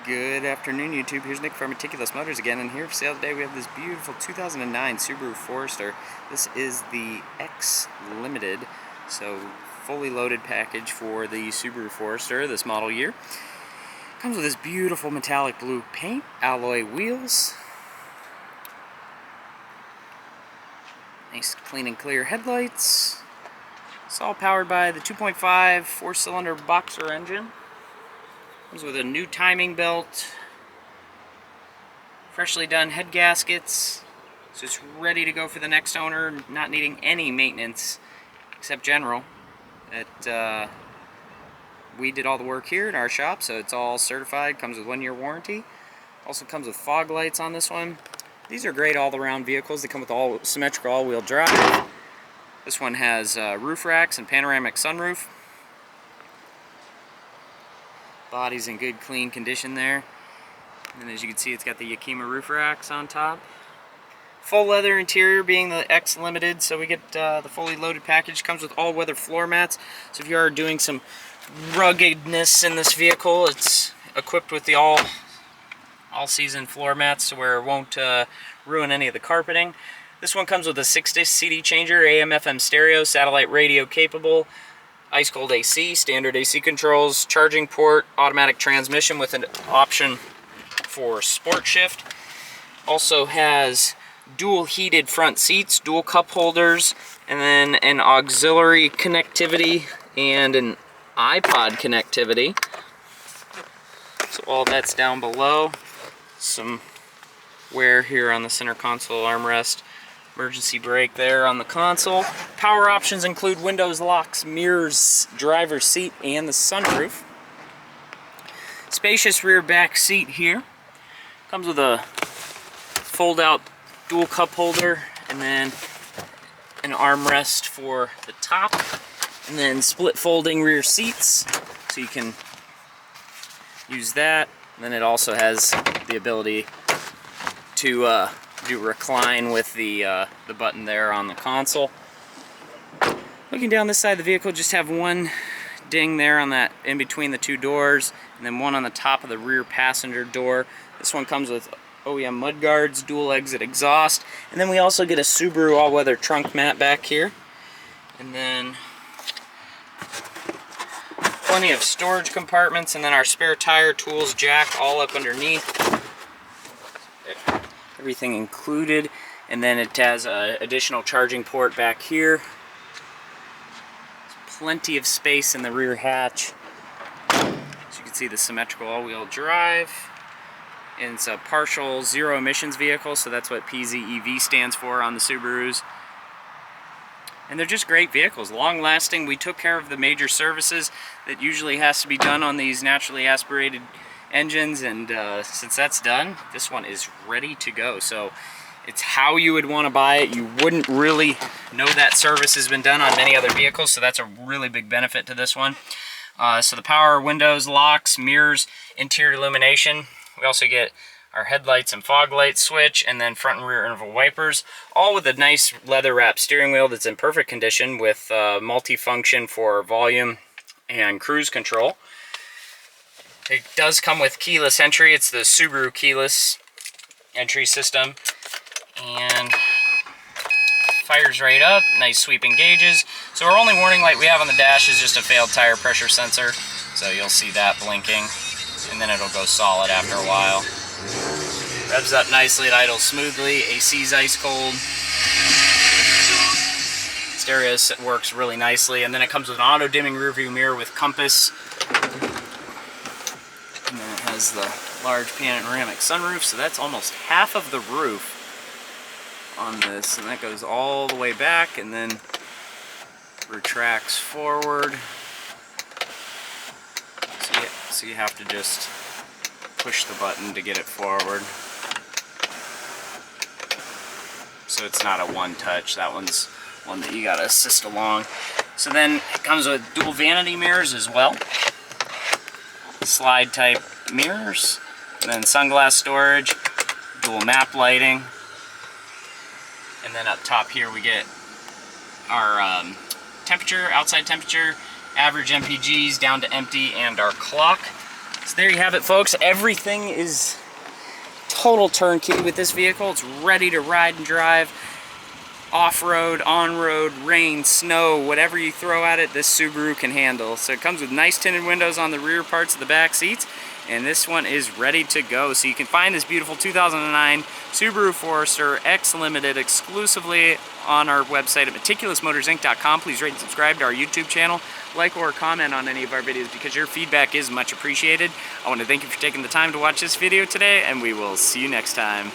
Good afternoon, YouTube. Here's Nick from Meticulous Motors again, and here for sale today we have this beautiful 2009 Subaru Forester. This is the X Limited, so fully loaded package for the Subaru Forester this model year. Comes with this beautiful metallic blue paint, alloy wheels, nice clean and clear headlights. It's all powered by the 2.5 four-cylinder boxer engine. Comes with a new timing belt, freshly done head gaskets, so it's ready to go for the next owner, not needing any maintenance except general. We did all the work here in our shop, so it's all certified, comes with 1-year warranty. Also comes with fog lights on this one. These are great all-around vehicles. They come with all symmetrical all-wheel drive. This one has roof racks and panoramic sunroof. Body's in good, clean condition there. And as you can see, it's got the Yakima roof racks on top. Full leather interior, being the X Limited, so we get the fully loaded package. Comes with all-weather floor mats. So if you are doing some ruggedness in this vehicle, it's equipped with the all-season floor mats, so where it won't ruin any of the carpeting. This one comes with a 6-disc CD changer, AM/FM stereo, satellite radio capable. Ice cold AC, standard AC controls, charging port, automatic transmission with an option for sport shift. Also has dual heated front seats, dual cup holders, and then an auxiliary connectivity and an iPod connectivity. So all that's down below. Some wear here on the center console armrest. Emergency brake there on the console. Power options include windows, locks, mirrors, driver's seat, and the sunroof. Spacious rear back seat here. Comes with a fold-out dual cup holder, and then an armrest for the top, and then split folding rear seats, so you can use that. And then it also has the ability to do recline with the button there on the console. Looking down this side of the vehicle, just have one ding there on that in between the two doors, and then one on the top of the rear passenger door. This one comes with OEM mudguards, dual exit exhaust, and then we also get a Subaru all-weather trunk mat back here, and then plenty of storage compartments, and then our spare tire, tools, jack, all up underneath. Everything included, and then it has an additional charging port back here. There's plenty of space in the rear hatch. As you can see, the symmetrical all-wheel drive, and it's a partial zero emissions vehicle, so that's what PZEV stands for on the Subarus. And they're just great vehicles, long lasting. We took care of the major services that usually has to be done on these naturally aspirated engines, and since that's done, this one is ready to go. So it's how you would want to buy it. You wouldn't really know that service has been done on many other vehicles, so that's a really big benefit to this one. So the power windows, locks, mirrors, interior illumination. We also get our headlights and fog light switch, and then front and rear interval wipers, all with a nice leather wrapped steering wheel that's in perfect condition with multi-function for volume and cruise control. It does come with keyless entry. It's the Subaru keyless entry system, and fires right up. Nice sweeping gauges. So our only warning light we have on the dash is just a failed tire pressure sensor, so you'll see that blinking, and then it'll go solid after a while. Revs up nicely, it idles smoothly. AC's ice cold. Stereo works really nicely, and then it comes with an auto dimming rear view mirror with compass. And then it has the large panoramic sunroof, so that's almost half of the roof on this, and that goes all the way back and then retracts forward. So you have to just push the button to get it forward. So it's not a one-touch. That one's one that you gotta assist along. So then it comes with dual vanity mirrors as well. Slide type mirrors, and then sunglass storage, dual map lighting, and then up top here we get our temperature, outside temperature, average MPGs down to empty, and our clock. So there you have it, folks. Everything is total turnkey with this vehicle. It's ready to ride and drive. Off-road, on-road, rain, snow, whatever you throw at it, this Subaru can handle. So it comes with nice tinted windows on the rear parts of the back seats, and this one is ready to go. So you can find this beautiful 2009 Subaru Forester X Limited exclusively on our website at meticulousmotorsinc.com. Please rate and subscribe to our YouTube channel. Like or comment on any of our videos because your feedback is much appreciated. I want to thank you for taking the time to watch this video today, and we will see you next time.